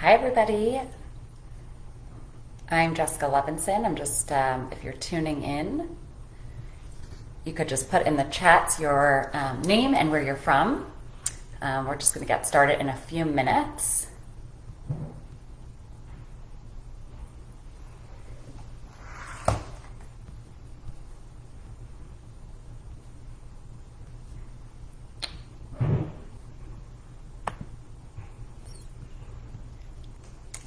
Hi, everybody. I'm Jessica Levinson. I'm just, if you're tuning in, you could just put in the chat your name and where you're from. We're just going to get started in a few minutes.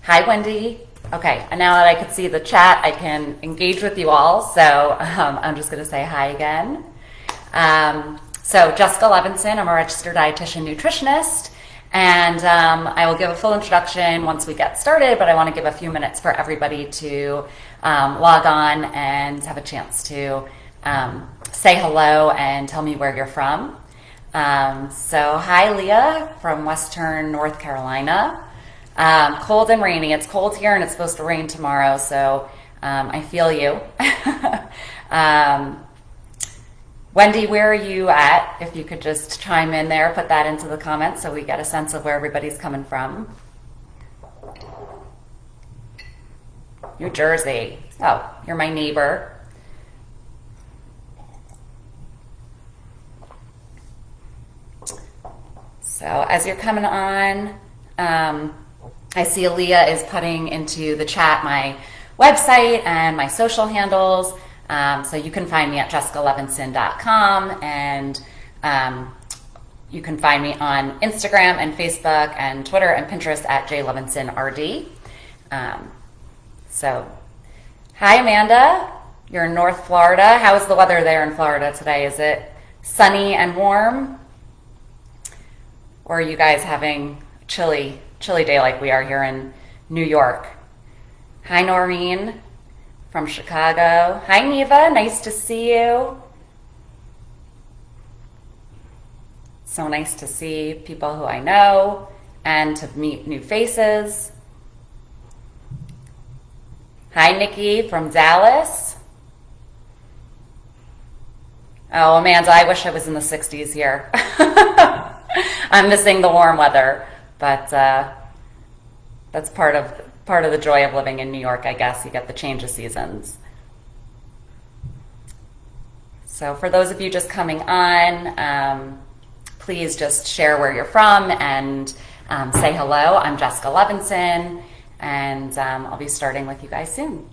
Hi, Wendy. Okay, and now that I can see the chat, I can engage with you all. So I'm just going to say hi again. So Jessica Levinson, I'm a registered dietitian nutritionist, and I will give a full introduction once we get started, but I want to give a few minutes for everybody to log on and have a chance to say hello and tell me where you're from. So hi, Leah from Western North Carolina. Cold and rainy. It's cold here and it's supposed to rain tomorrow, so I feel you. Wendy, where are you at? If you could just chime in there, put that into the comments so we get a sense of where everybody's coming from. New Jersey. Oh, you're my neighbor. So as you're coming on, I see Aaliyah is putting into the chat my website and my social handles. So you can find me at jessicalevinson.com, and you can find me on Instagram and Facebook and Twitter and Pinterest at jlevinsonrd. So hi, Amanda. You're in North Florida. How is the weather there in Florida today? Is it sunny and warm? Or are you guys having chilly day like we are here in New York? Hi, Noreen from Chicago. Hi, Neva. Nice to see you. So nice to see people who I know and to meet new faces. Hi, Nikki from Dallas. Oh, Amanda, I wish I was in the 60s here. I'm missing the warm weather. But that's part of the joy of living in New York, I guess. You get the change of seasons. So for those of you just coming on, please just share where you're from and say hello. I'm Jessica Levinson, and I'll be starting with you guys soon.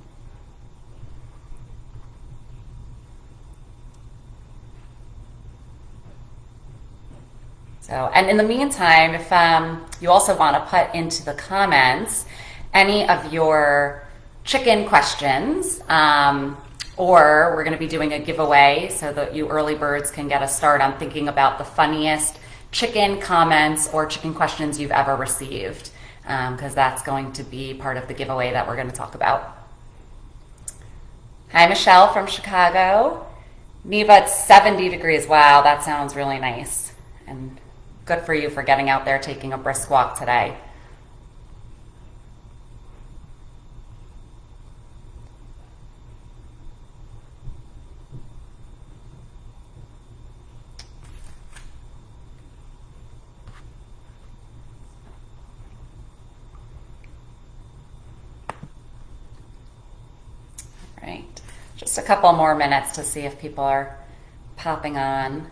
So, and in the meantime, if you also want to put into the comments any of your chicken questions, or we're going to be doing a giveaway so that you early birds can get a start on thinking about the funniest chicken comments or chicken questions you've ever received, because that's going to be part of the giveaway that we're going to talk about. Hi, Michelle from Chicago. Neva, it's 70 degrees. Wow, that sounds really nice. And good for you for getting out there, taking a brisk walk today. All right, just a couple more minutes to see if people are popping on.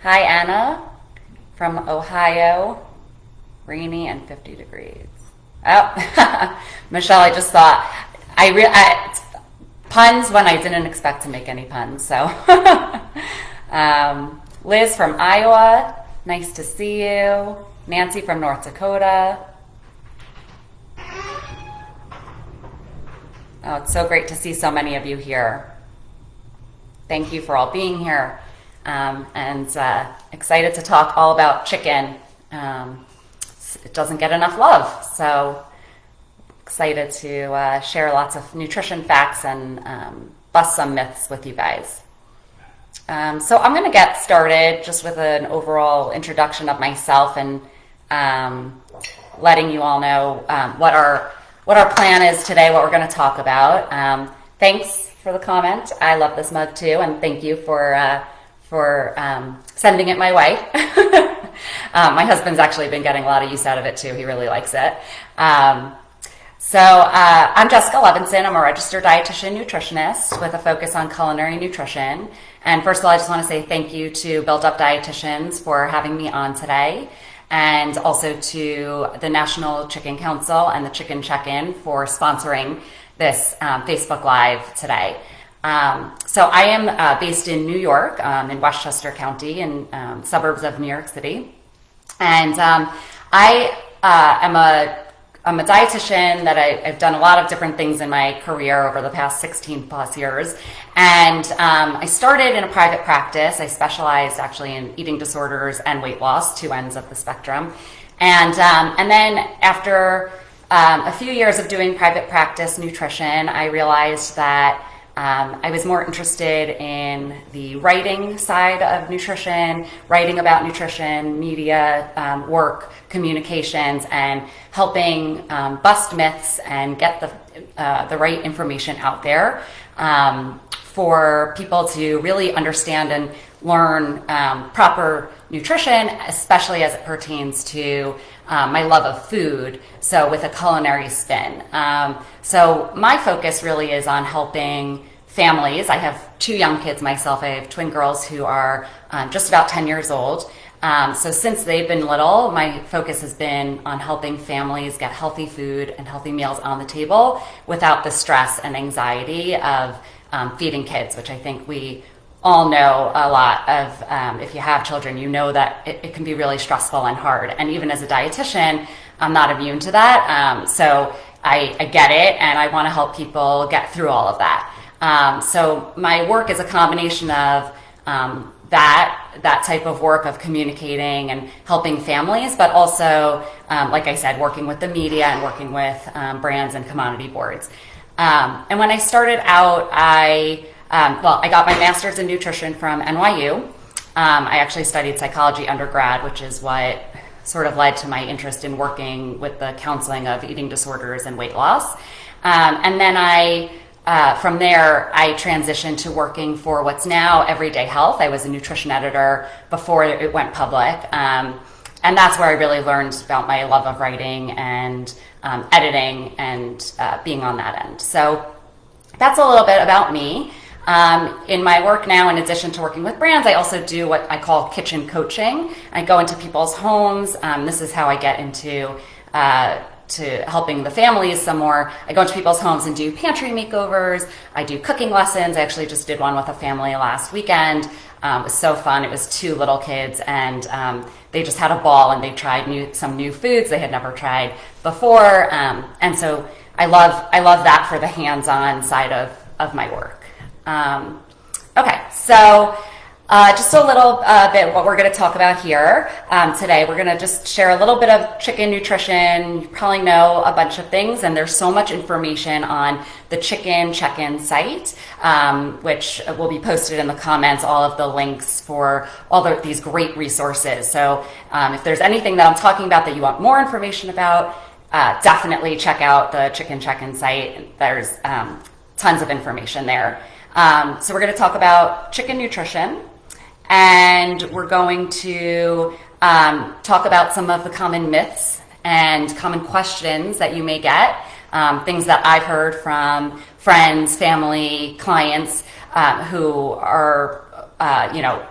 Hi, Anna from Ohio. Rainy and 50 degrees. Oh, Michelle, I just thought, puns when I didn't expect to make any puns. So, Liz from Iowa, nice to see you. Nancy from North Dakota. Oh, it's so great to see so many of you here. Thank you for all being here. And excited to talk all about chicken. It doesn't get enough love, so excited to share lots of nutrition facts and bust some myths with you guys. So I'm going to get started just with an overall introduction of myself and letting you all know what our plan is today, what we're going to talk about. Thanks for the comment. I love this mug too, and thank you for sending it my way. My husband's actually been getting a lot of use out of it too. He really likes it. I'm Jessica Levinson. I'm a registered dietitian nutritionist with a focus on culinary nutrition. And first of all, I just want to say thank you to Built Up Dietitians for having me on today, and also to the National Chicken Council and the Chicken Check-In for sponsoring this Facebook Live today. So I am based in New York, in Westchester County, in suburbs of New York City. And I'm a dietitian that I've done a lot of different things in my career over the past 16 plus years. And I started in a private practice. I specialized actually in eating disorders and weight loss, two ends of the spectrum. And then after a few years of doing private practice nutrition, I realized that I was more interested in the writing side of nutrition, writing about nutrition, media, work, communications, and helping bust myths and get the right information out there for people to really understand and learn proper nutrition, especially as it pertains to my love of food, so with a culinary spin. So my focus really is on helping families. I have two young kids myself. I have twin girls who are just about 10 years old. So since they've been little, my focus has been on helping families get healthy food and healthy meals on the table without the stress and anxiety of feeding kids, which I think we all know a lot of. If you have children, you know that it can be really stressful and hard. And even as a dietitian, I'm not immune to that. So I get it, and I want to help people get through all of that. So my work is a combination of that type of work of communicating and helping families, but also, like I said, working with the media and working with brands and commodity boards. And when I started out, I got my master's in nutrition from NYU. I actually studied psychology undergrad, which is what sort of led to my interest in working with the counseling of eating disorders and weight loss. And then from there, I transitioned to working for what's now Everyday Health. I was a nutrition editor before it went public. And that's where I really learned about my love of writing and editing and being on that end. So that's a little bit about me. In my work now, in addition to working with brands, I also do what I call kitchen coaching. I go into people's homes. This is how I get into to helping the families some more. I go into people's homes and do pantry makeovers. I do cooking lessons. I actually just did one with a family last weekend. It was so fun. It was two little kids, and they just had a ball, and they tried some new foods they had never tried before. And so I love that for the hands-on side of my work. Okay, so just a little bit what we're going to talk about here today. We're going to just share a little bit of chicken nutrition. You probably know a bunch of things, and there's so much information on the Chicken Check-In site, which will be posted in the comments, all of the links for all these great resources. So if there's anything that I'm talking about that you want more information about, definitely check out the Chicken Check-In site. There's tons of information there. So we're going to talk about chicken nutrition, and we're going to talk about some of the common myths and common questions that you may get, things that I've heard from friends, family, clients who are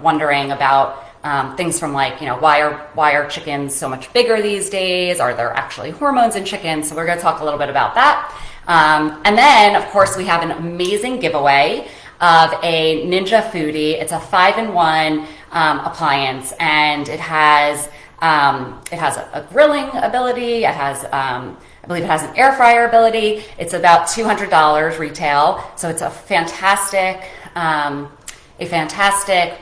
wondering about things from like, why are chickens so much bigger these days? Are there actually hormones in chickens? So we're going to talk a little bit about that. And then, of course, we have an amazing giveaway of a Ninja Foodi. It's a 5-in-1 appliance, and it has a grilling ability. It has, I believe, it has an air fryer ability. It's about $200 retail, so it's a fantastic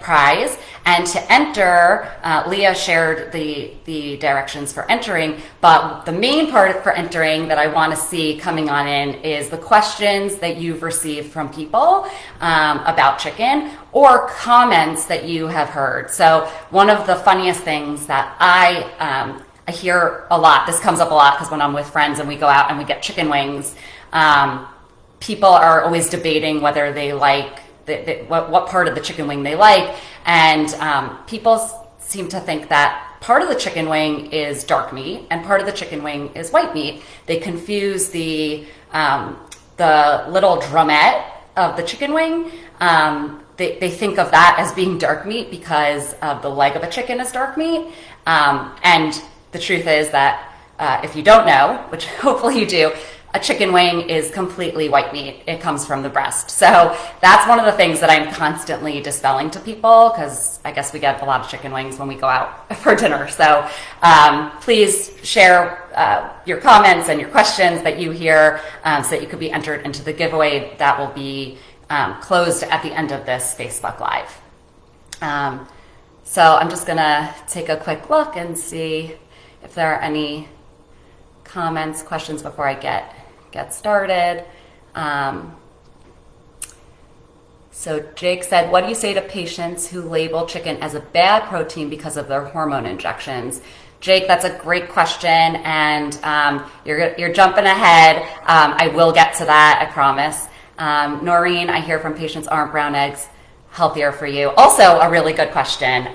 prize. And to enter, Leah shared the directions for entering, but the main part for entering that I want to see coming on in is the questions that you've received from people about chicken, or comments that you have heard. So one of the funniest things that I hear a lot, this comes up a lot because when I'm with friends and we go out and we get chicken wings, people are always debating whether they like what part of the chicken wing they like, and people seem to think that part of the chicken wing is dark meat and part of the chicken wing is white meat. They confuse the little drumette of the chicken wing. They think of that as being dark meat because the leg of a chicken is dark meat. And the truth is that if you don't know, which hopefully you do, a chicken wing is completely white meat. It comes from the breast. So that's one of the things that I'm constantly dispelling to people, because I guess we get a lot of chicken wings when we go out for dinner. So please share your comments and your questions that you hear so that you could be entered into the giveaway that will be closed at the end of this Facebook Live. So I'm just going to take a quick look and see if there are any comments, questions before I get started. So Jake said, what do you say to patients who label chicken as a bad protein because of their hormone injections? Jake, that's a great question, and you're jumping ahead. I will get to that, I promise. Noreen, I hear from patients, aren't brown eggs healthier for you? Also a really good question.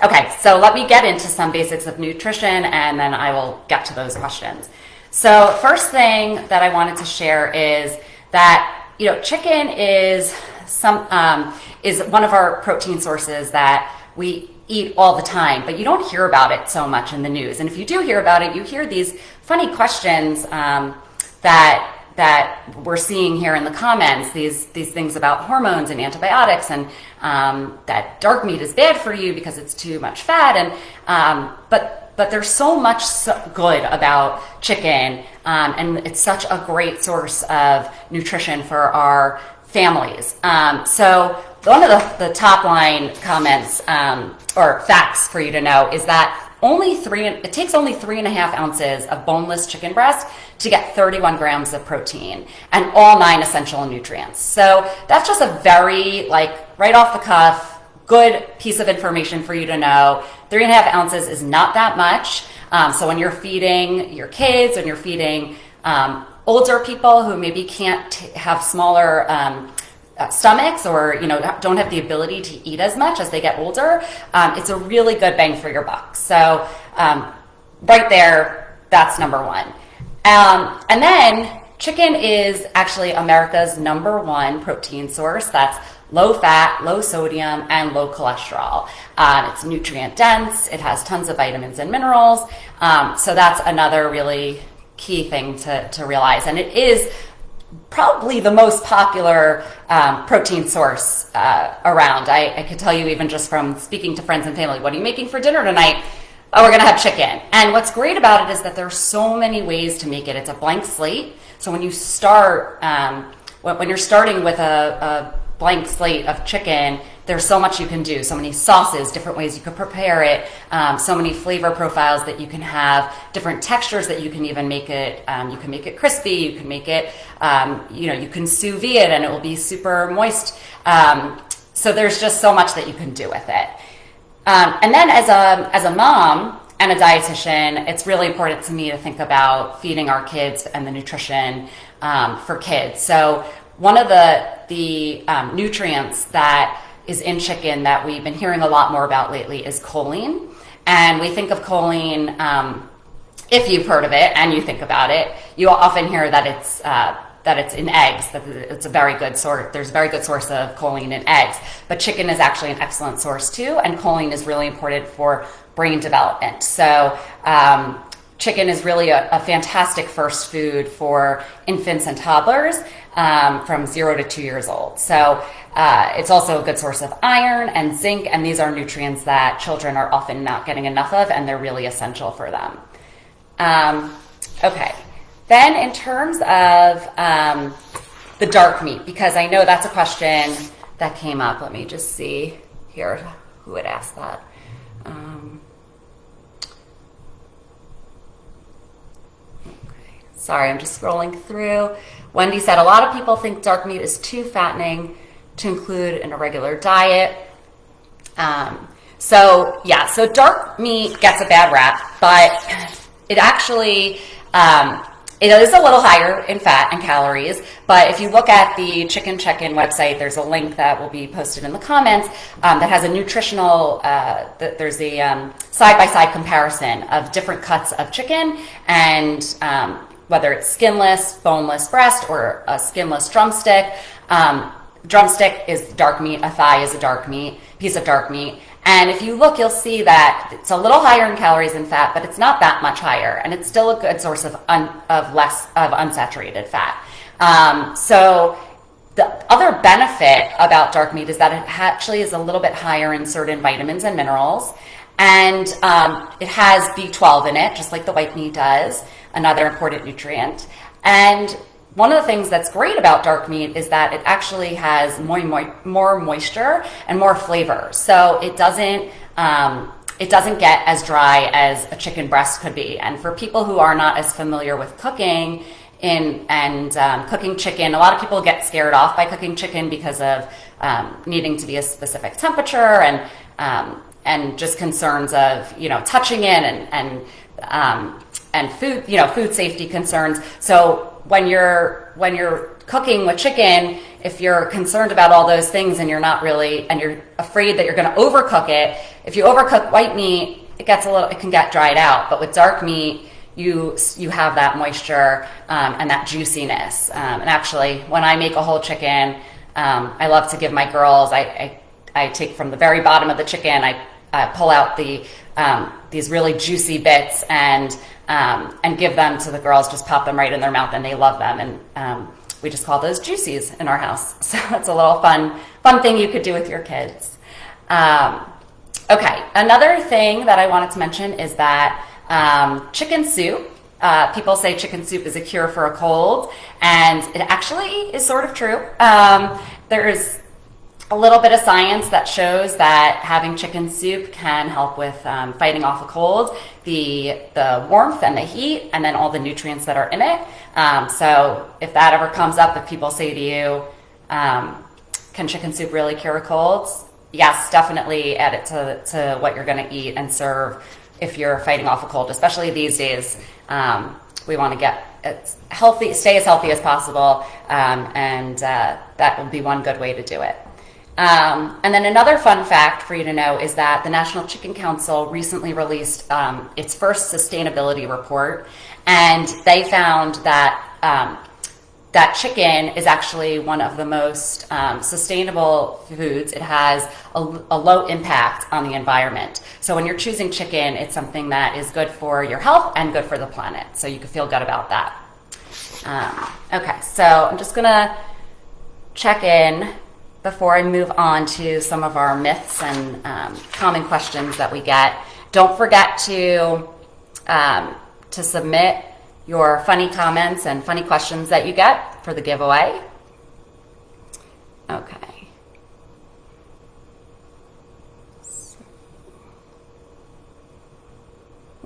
Okay, so let me get into some basics of nutrition, and then I will get to those questions. So first thing that I wanted to share is that, chicken is one of our protein sources that we eat all the time, but you don't hear about it so much in the news. And if you do hear about it, you hear these funny questions that we're seeing here in the comments, these things about hormones and antibiotics, and that dark meat is bad for you because it's too much fat, and but there's so much good about chicken, and it's such a great source of nutrition for our families. So one of the top line comments or facts for you to know is that it takes only 3.5 ounces of boneless chicken breast to get 31 grams of protein and all 9 essential nutrients. So that's just a very, right off the cuff, good piece of information for you to know. 3.5 ounces is not that much. So when you're feeding your kids, when you're feeding older people who maybe can't have smaller stomachs, or don't have the ability to eat as much as they get older, it's a really good bang for your buck. So right there, that's number one. And then chicken is actually America's #1 protein source that's low fat, low sodium, and low cholesterol. It's nutrient dense. It has tons of vitamins and minerals. So that's another really key thing to realize. And it is probably the most popular protein source around. I could tell you, even just from speaking to friends and family, what are you making for dinner tonight? Oh, we're going to have chicken. And what's great about it is that there's so many ways to make it. It's a blank slate. So when you start, when you're starting with a blank slate of chicken, there's so much you can do. So many sauces, different ways you could prepare it, so many flavor profiles that you can have, different textures that you can even make it. You can make it crispy. You can make it, you can sous vide it and it will be super moist. So there's just so much that you can do with it. And then as a mom and a dietitian, it's really important to me to think about feeding our kids and the nutrition for kids. So one of the nutrients that is in chicken that we've been hearing a lot more about lately is choline. And we think of choline, if you've heard of it and you think about it, you often hear that it's in eggs, that it's a very good source. There's a very good source of choline in eggs, but chicken is actually an excellent source too. And choline is really important for brain development. So chicken is really a fantastic first food for infants and toddlers from 0 to 2 years old. So it's also a good source of iron and zinc, and these are nutrients that children are often not getting enough of, and they're really essential for them. Okay. Then in terms of the dark meat, because I know that's a question that came up. Let me just see here who had asked that. Okay. Sorry, I'm just scrolling through. Wendy said, a lot of people think dark meat is too fattening to include in a regular diet. So dark meat gets a bad rap, but it actually It is a little higher in fat and calories, but if you look at the Chicken Check-In website, there's a link that will be posted in the comments that has a nutritional, there's a side-by-side comparison of different cuts of chicken and whether it's skinless, boneless breast, or a skinless drumstick. Drumstick is dark meat, a thigh is a dark meat, piece of dark meat. And if you look, you'll see that it's a little higher in calories and fat, but it's not that much higher, and it's still a good source of unsaturated fat. So the other benefit about dark meat is that it actually is a little bit higher in certain vitamins and minerals, and it has B12 in it, just like the white meat does, another important nutrient. And one of the things that's great about dark meat is that it actually has more moisture and more flavor. So it doesn't get as dry as a chicken breast could be. And for people who are not as familiar with cooking cooking chicken, a lot of people get scared off by cooking chicken because of needing to be a specific temperature and just concerns of touching it and food safety concerns. So when you're cooking with chicken, if you're concerned about all those things and you're afraid that you're going to overcook it, if you overcook white meat, it can get dried out. But with dark meat, you have that moisture and that juiciness. And actually, when I make a whole chicken, I love to give my girls. I take from the very bottom of the chicken. I pull out these really juicy bits and give them to the girls, just pop them right in their mouth, and they love them. And we just call those juicies in our house. So it's a little fun thing you could do with your kids. Okay, another thing that I wanted to mention is that chicken soup, people say chicken soup is a cure for a cold, and it actually is sort of true. There's a little bit of science that shows that having chicken soup can help with fighting off a cold, the warmth and the heat, and then all the nutrients that are in it. So if that ever comes up, if people say to you, can chicken soup really cure a cold? Yes, definitely add it to what you're going to eat and serve if you're fighting off a cold, especially these days. We want to get healthy, stay as healthy as possible, and that would be one good way to do it. And then another fun fact for you to know is that the National Chicken Council recently released its first sustainability report, and they found that that chicken is actually one of the most sustainable foods. It has a low impact on the environment. So when you're choosing chicken, it's something that is good for your health and good for the planet. So you can feel good about that. Okay, so I'm just gonna check in before I move on to some of our myths and common questions that we get. Don't forget to submit your funny comments and funny questions that you get for the giveaway. Okay.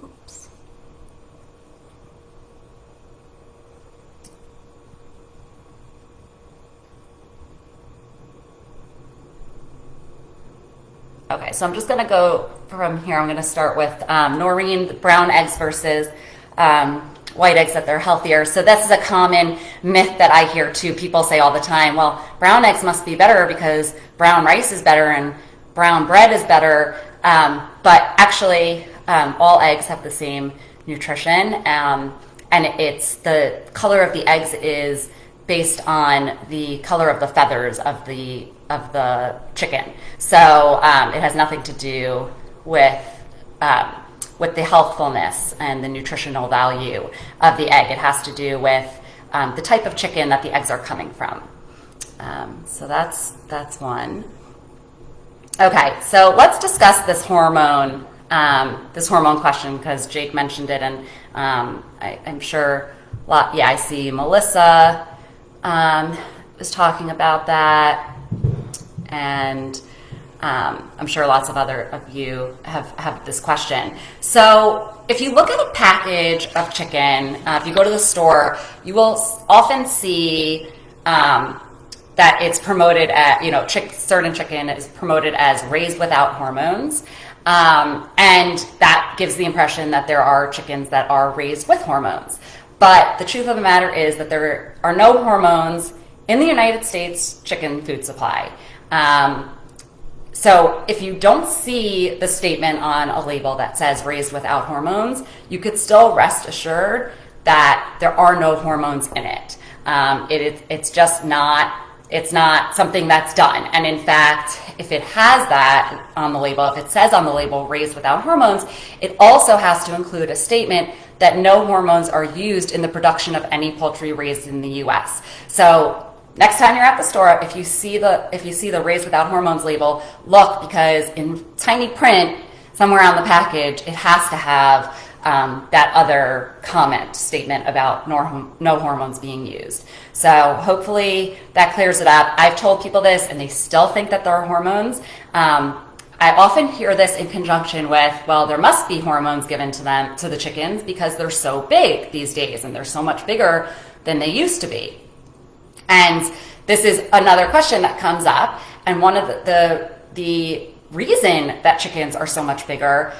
Oops. Okay, so I'm just going to go from here. I'm going to start with Noreen, brown eggs versus white eggs, that they're healthier. So this is a common myth that I hear too. People say all the time, well, brown eggs must be better because brown rice is better and brown bread is better. But actually, all eggs have the same nutrition. And it's the color of the eggs is based on the color of the feathers of the chicken. So it has nothing to do with the healthfulness and the nutritional value of the egg. It has to do with the type of chicken that the eggs are coming from. So that's one. Okay, so let's discuss this hormone question, because Jake mentioned it, and I'm sure I see Melissa was talking about that, and I'm sure lots of other of you have this question. So if you look at a package of chicken, if you go to the store, you will often see that it's promoted at, certain chicken is promoted as raised without hormones. And that gives the impression that there are chickens that are raised with hormones. But the truth of the matter is that there are no hormones in the United States chicken food supply. So if you don't see the statement on a label that says raised without hormones, you could still rest assured that there are no hormones in it. It's just not, it's not something that's done. And in fact, if it has that on the label, if it says on the label raised without hormones, it also has to include a statement that no hormones are used in the production of any poultry raised in the US. So next time you're at the store, if you see the raised without hormones label, look, because in tiny print somewhere on the package, it has to have that other comment statement about no hormones being used. So hopefully that clears it up. I've told people this and they still think that there are hormones. I often hear this in conjunction with, well, there must be hormones given to them, to the chickens, because they're so big these days and they're so much bigger than they used to be. And this is another question that comes up. And one of the reason that chickens are so much bigger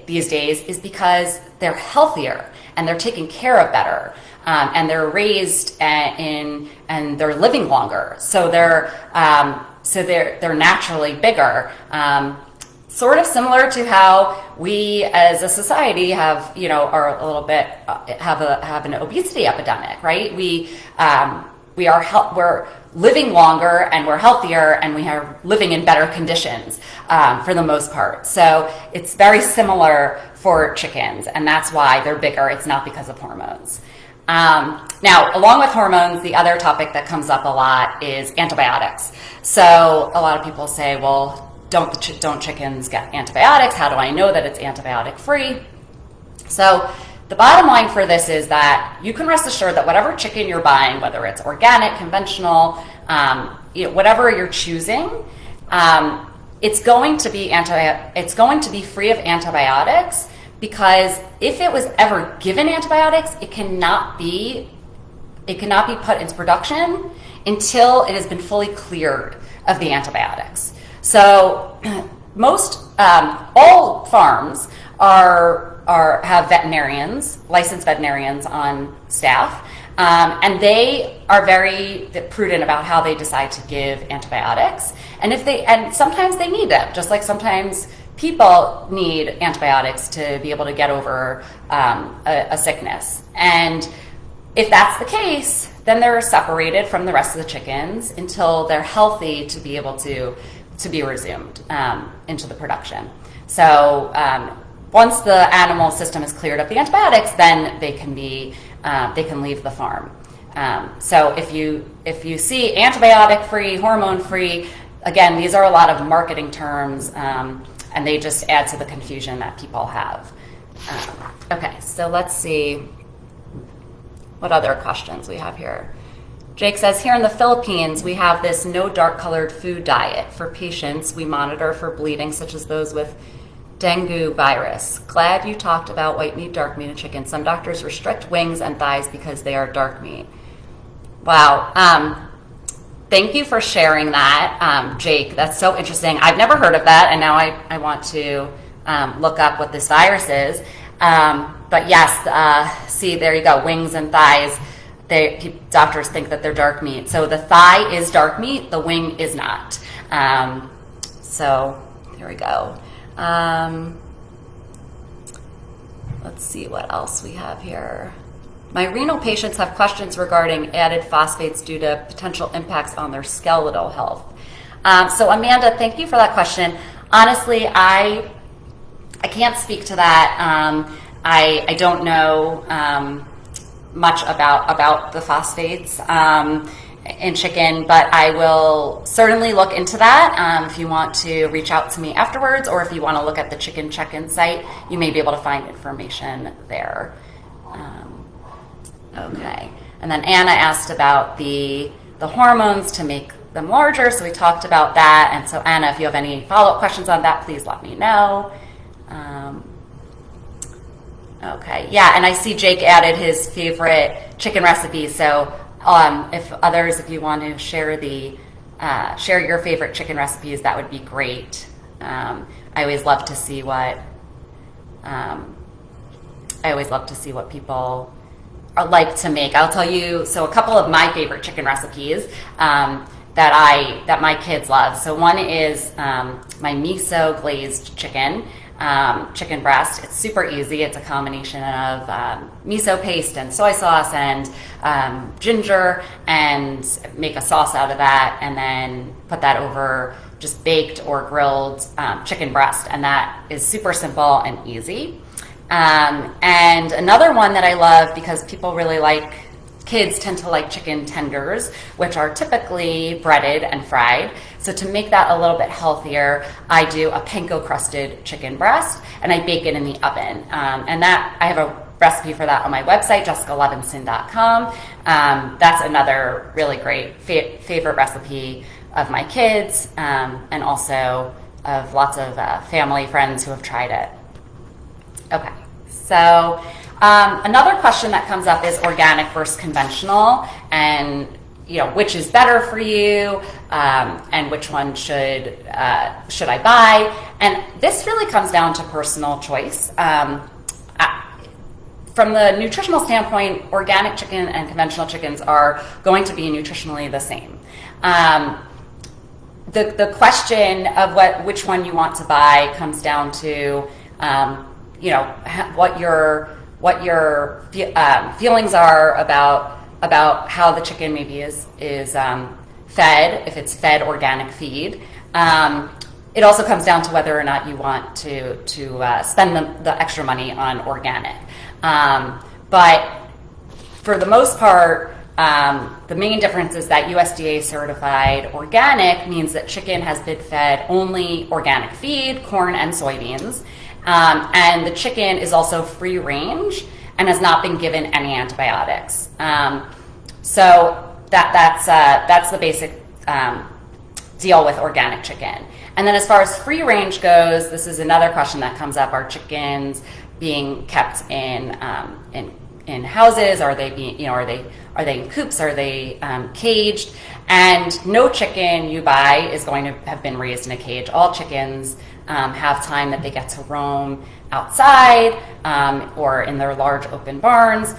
these days is because they're healthier and they're taken care of better, and they're raised and they're living longer. So they're naturally bigger. Sort of similar to how we as a society have, are a little bit have an obesity epidemic, right? We're living longer and we're healthier and we are living in better conditions for the most part. So it's very similar for chickens, and that's why they're bigger. It's not because of hormones. Now, along with hormones, the other topic that comes up a lot is antibiotics. So a lot of people say, well, don't chickens get antibiotics? How do I know that it's antibiotic free? So the bottom line for this is that you can rest assured that whatever chicken you're buying, whether it's organic, conventional, whatever you're choosing, it's going to be free of antibiotics, because if it was ever given antibiotics, it cannot be put into production until it has been fully cleared of the antibiotics. So all farms have veterinarians, licensed veterinarians on staff, and they are very prudent about how they decide to give antibiotics. And sometimes they need them, just like sometimes people need antibiotics to be able to get over a sickness. And if that's the case, then they're separated from the rest of the chickens until they're healthy to be able to be resumed into the production. So once the animal system is cleared of the antibiotics, then they can leave the farm. So if you see antibiotic-free, hormone-free, again, these are a lot of marketing terms, and they just add to the confusion that people have. Okay, so let's see what other questions we have here. Jake says, here in the Philippines, we have this no dark-colored food diet. For patients, we monitor for bleeding, such as those with dengue virus. Glad you talked about white meat, dark meat, and chicken. Some doctors restrict wings and thighs because they are dark meat. Wow. Thank you for sharing that, Jake. That's so interesting. I've never heard of that, and now I want to look up what this virus is. But yes, see, there you go, wings and thighs. Doctors think that they're dark meat. So the thigh is dark meat, the wing is not. So there we go. Let's see what else we have here. My renal patients have questions regarding added phosphates due to potential impacts on their skeletal health. So Amanda, thank you for that question. Honestly, I can't speak to that. I don't know much about the phosphates in chicken, but I will certainly look into that. If you want to reach out to me afterwards, or if you want to look at the Chicken Check-In site, you may be able to find information there. Okay, and then Anna asked about the hormones to make them larger, so we talked about that. And so Anna, if you have any follow-up questions on that, please let me know. Okay, yeah, and I see Jake added his favorite chicken recipe. So if you want to share your favorite chicken recipes, that would be great. I always love to see what people like to make. I'll tell you, so a couple of my favorite chicken recipes that my kids love. So one is my miso glazed chicken breast. It's super easy. It's a combination of miso paste and soy sauce and ginger, and make a sauce out of that, and then put that over just baked or grilled chicken breast, and that is super simple and easy. And another one that I love, because kids tend to like chicken tenders, which are typically breaded and fried. So to make that a little bit healthier, I do a panko crusted chicken breast, and I bake it in the oven. And that, I have a recipe for that on my website, jessicalevinson.com. That's another really great favorite recipe of my kids, and also of lots of family friends who have tried it. Okay, so another question that comes up is organic versus conventional, and which is better for you, and which one should I buy? And this really comes down to personal choice. From the nutritional standpoint, organic chicken and conventional chickens are going to be nutritionally the same. The question of which one you want to buy comes down to what your feelings are about how the chicken maybe is fed, if it's fed organic feed. It also comes down to whether or not you want to spend the extra money on organic. But for the most part, the main difference is that USDA certified organic means that chicken has been fed only organic feed, corn and soybeans. And the chicken is also free range and has not been given any antibiotics. So that's the basic deal with organic chicken. And then as far as free range goes, this is another question that comes up: are chickens being kept in houses? Are they being, are they in coops? Are they caged? And no chicken you buy is going to have been raised in a cage. All chickens have time that they get to roam outside or in their large open barns.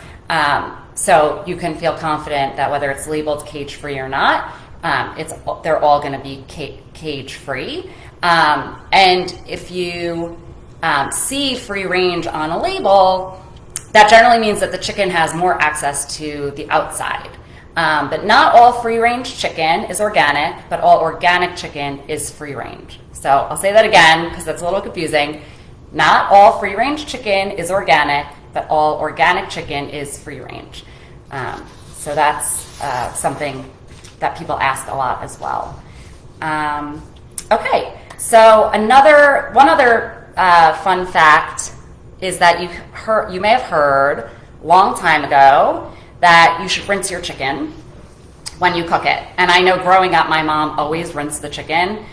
So you can feel confident that whether it's labeled cage-free or not, they're all going to be cage-free. And if you see free range on a label, that generally means that the chicken has more access to the outside. But not all free-range chicken is organic, but all organic chicken is free-range. So I'll say that again because that's a little confusing. Not all free-range chicken is organic, but all organic chicken is free-range. So that's something that people ask a lot as well. Okay, so one other fun fact is that you may have heard a long time ago that you should rinse your chicken when you cook it. And I know growing up, my mom always rinsed the chicken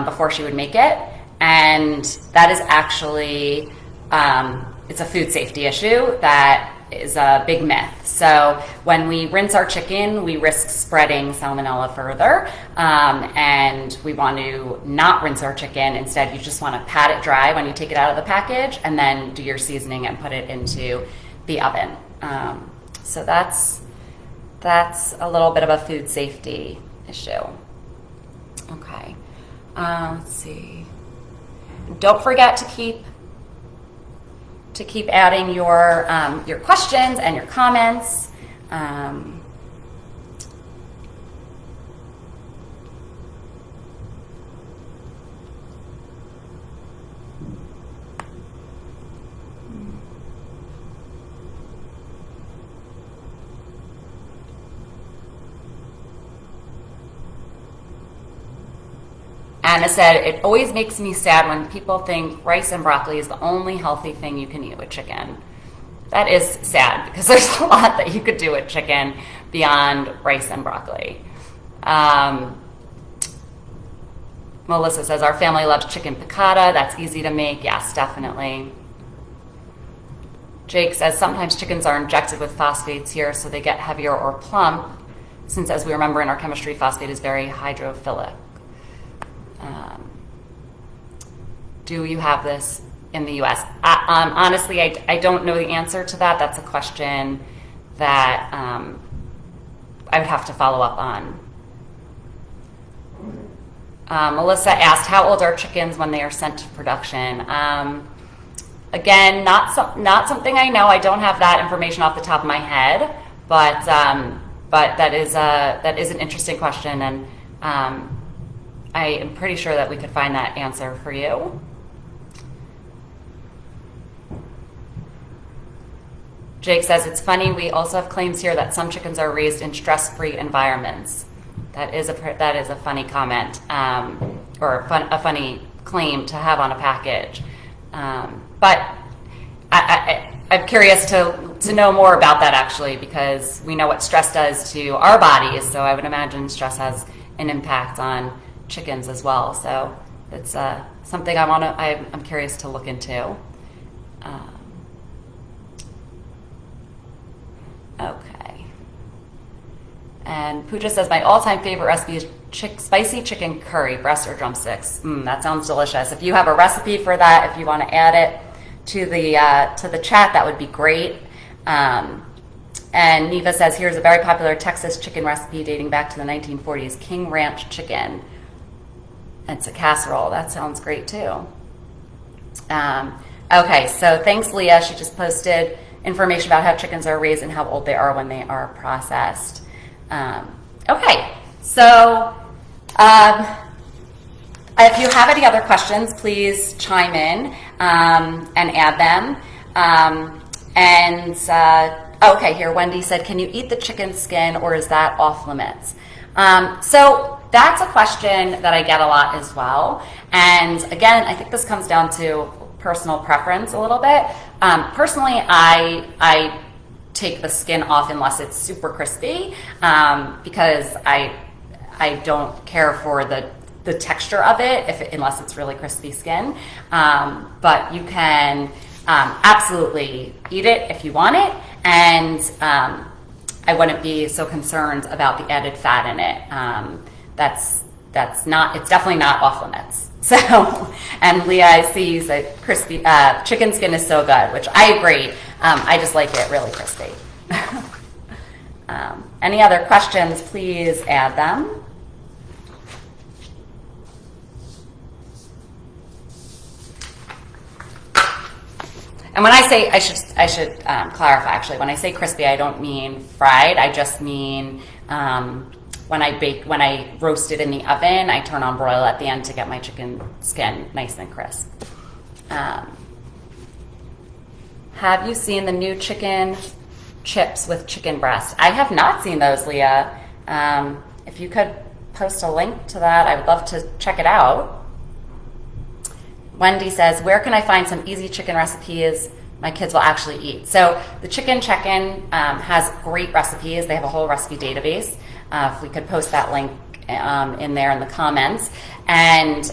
before she would make it. And that is actually, it's a food safety issue that is a big myth. So when we rinse our chicken, we risk spreading salmonella further. And we want to not rinse our chicken. Instead, you just want to pat it dry when you take it out of the package, and then do your seasoning and put it into the oven. So that's a little bit of a food safety issue. Okay, let's see. Don't forget to keep adding your questions and your comments. Anna said, it always makes me sad when people think rice and broccoli is the only healthy thing you can eat with chicken. That is sad because there's a lot that you could do with chicken beyond rice and broccoli. Melissa says, our family loves chicken piccata. That's easy to make. Yes, definitely. Jake says, sometimes chickens are injected with phosphates here so they get heavier or plump, since as we remember in our chemistry, phosphate is very hydrophilic. Do you have this in the U.S.? Honestly, I don't know the answer to that. That's a question that I would have to follow up on. Melissa asked, how old are chickens when they are sent to production? Again, not something I know. I don't have that information off the top of my head, but that is an interesting question, and I am pretty sure that we could find that answer for you. Jake says, it's funny, we also have claims here that some chickens are raised in stress-free environments. That is a funny comment, or a funny claim to have on a package. But I'm curious to know more about that, actually, because we know what stress does to our bodies, so I would imagine stress has an impact on chickens as well. So it's something I'm curious to look into. Okay. And Pooja says, my all-time favorite recipe is spicy chicken curry, breast or drumsticks. That sounds delicious. If you have a recipe for that, if you want to add it to the chat, that would be great. And Neva says, here's a very popular Texas chicken recipe dating back to the 1940s, King Ranch chicken. It's a casserole. That sounds great too. Okay, so thanks, Leah. She just posted information about how chickens are raised and how old they are when they are processed. Okay, so if you have any other questions, please chime in and add them. Okay, here Wendy said, can you eat the chicken skin or is that off limits? So that's a question that I get a lot as well. And again, I think this comes down to personal preference a little bit. Personally, I take the skin off unless it's super crispy, because I don't care for the texture of it unless it's really crispy skin. But you can absolutely eat it if you want it, and I wouldn't be so concerned about the added fat in it. It's definitely not off limits. So, and Leah, I see you said crispy chicken skin is so good, which I agree. I just like it really crispy. Any other questions, please add them. And when I say, I should clarify, actually, when I say crispy, I don't mean fried. I just mean when I roast it in the oven, I turn on broil at the end to get my chicken skin nice and crisp. Have you seen the new chicken chips with chicken breast? I have not seen those, Leah. If you could post a link to that, I would love to check it out. Wendy says, where can I find some easy chicken recipes my kids will actually eat? So the Chicken Check-In has great recipes. They have a whole recipe database. If we could post that link in there in the comments. And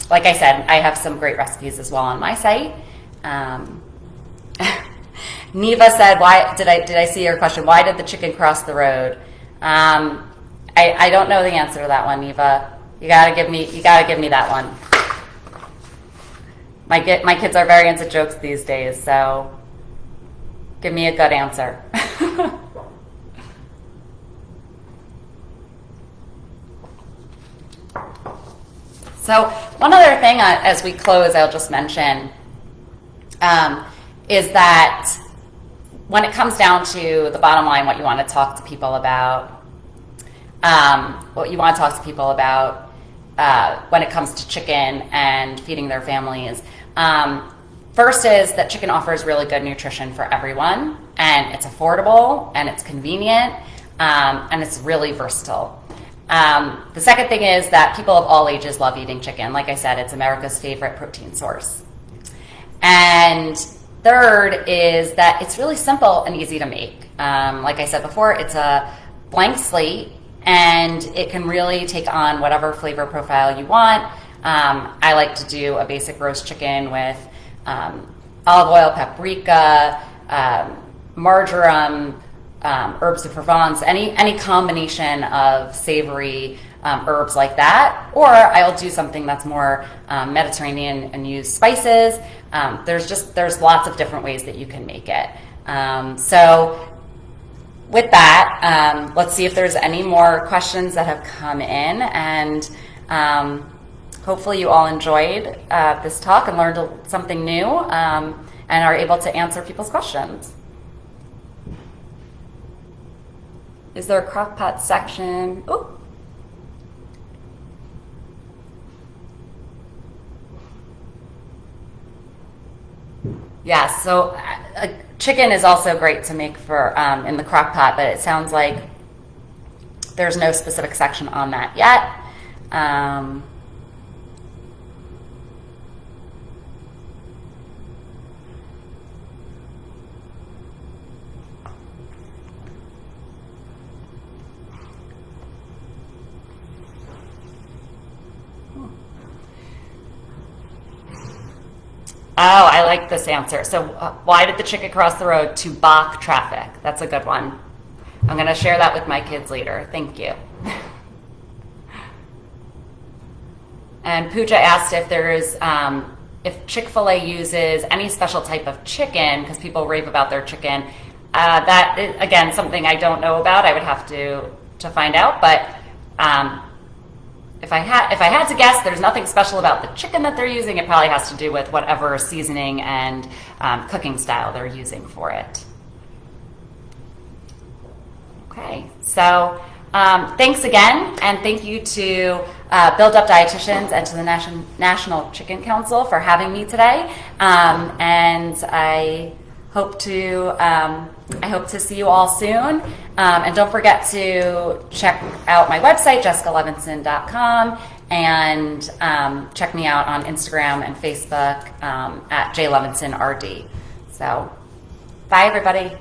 like I said, I have some great recipes as well on my site. Neva said, "Why did I see your question? Why did the chicken cross the road?" I don't know the answer to that one, Neva. You gotta give me that one. My kids are very into jokes these days, so give me a good answer. So one other thing as we close, I'll just mention, is that when it comes down to the bottom line, what you want to talk to people about, when it comes to chicken and feeding their families. First is that chicken offers really good nutrition for everyone, and it's affordable, and it's convenient, and it's really versatile. The second thing is that people of all ages love eating chicken. Like I said, it's America's favorite protein source. And third is that it's really simple and easy to make. Like I said before, it's a blank slate, and it can really take on whatever flavor profile you want. I like to do a basic roast chicken with olive oil, paprika, marjoram, herbs of Provence, any combination of savory herbs like that. Or I'll do something that's more Mediterranean and use spices. There's lots of different ways that you can make it. So with that, let's see if there's any more questions that have come in, and hopefully you all enjoyed this talk and learned something new, and are able to answer people's questions. Is there a crock pot section? Ooh. Yes, so chicken is also great to make for in the crock pot, but it sounds like there's no specific section on that yet. Oh, I like this answer. So why did the chicken cross the road? To block traffic. That's a good one. I'm going to share that with my kids later. Thank you. And Pooja asked if there's, if Chick-fil-A uses any special type of chicken, because people rave about their chicken. That is, again, something I don't know about. I would have to find out, but if I had to guess, there's nothing special about the chicken that they're using. It probably has to do with whatever seasoning and cooking style they're using for it. Okay, so thanks again, and thank you to Build Up Dietitians and to the National Chicken Council for having me today. And I hope to see you all soon. And don't forget to check out my website, jessicalevinson.com, and check me out on Instagram and Facebook at jlevinsonrd. So, bye everybody.